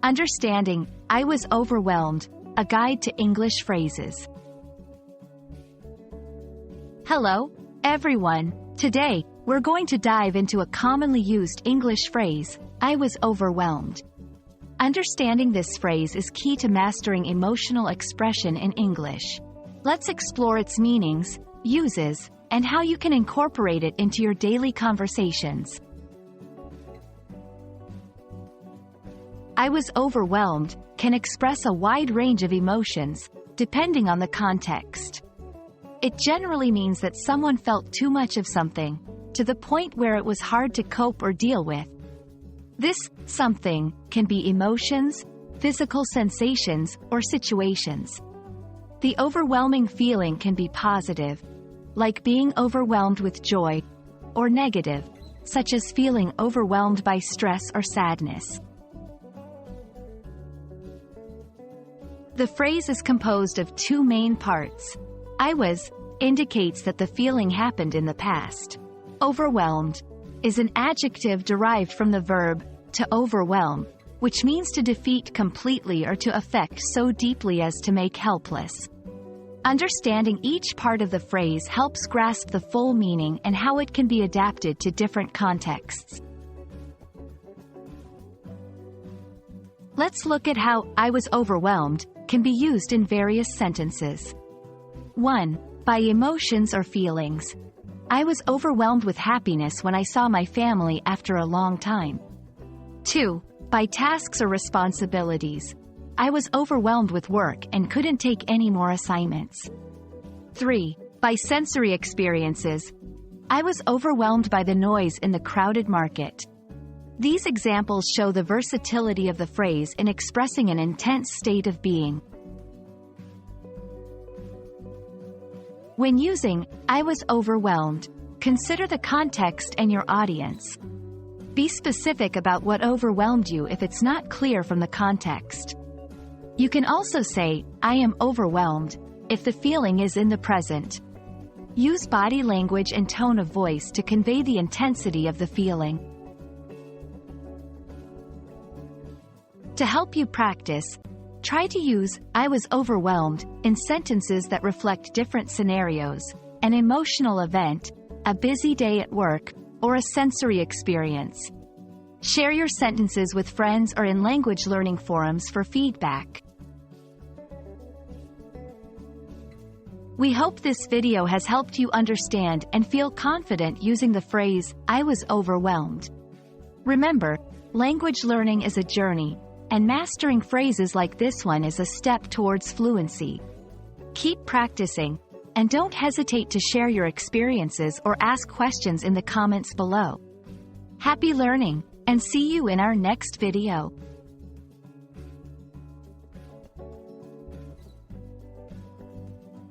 Understanding, I was overwhelmed, a guide to English phrases. Hello, everyone. Today, we're going to dive into a commonly used English phrase, I was overwhelmed. Understanding this phrase is key to mastering emotional expression in English. Let's explore its meanings, uses, and how you can incorporate it into your daily conversations. I was overwhelmed can express a wide range of emotions, depending on the context. It generally means that someone felt too much of something, to the point where it was hard to cope or deal with. This something can be emotions, physical sensations, or situations. The overwhelming feeling can be positive, like being overwhelmed with joy, or negative, such as feeling overwhelmed by stress or sadness. The phrase is composed of two main parts. I was indicates that the feeling happened in the past. Overwhelmed is an adjective derived from the verb to overwhelm, which means to defeat completely or to affect so deeply as to make helpless. Understanding each part of the phrase helps grasp the full meaning and how it can be adapted to different contexts. Let's look at how I was overwhelmed can be used in various sentences. 1. By emotions or feelings. I was overwhelmed with happiness when I saw my family after a long time. 2. By tasks or responsibilities. I was overwhelmed with work and couldn't take any more assignments. 3. By sensory experiences. I was overwhelmed by the noise in the crowded market. These examples show the versatility of the phrase in expressing an intense state of being. When using, I was overwhelmed, consider the context and your audience. Be specific about what overwhelmed you if it's not clear from the context. You can also say, I am overwhelmed, if the feeling is in the present. Use body language and tone of voice to convey the intensity of the feeling. To help you practice, try to use I was overwhelmed in sentences that reflect different scenarios, an emotional event, a busy day at work, or a sensory experience. Share your sentences with friends or in language learning forums for feedback. We hope this video has helped you understand and feel confident using the phrase, I was overwhelmed. Remember, language learning is a journey, and mastering phrases like this one is a step towards fluency. Keep practicing, and don't hesitate to share your experiences or ask questions in the comments below. Happy learning, and see you in our next video.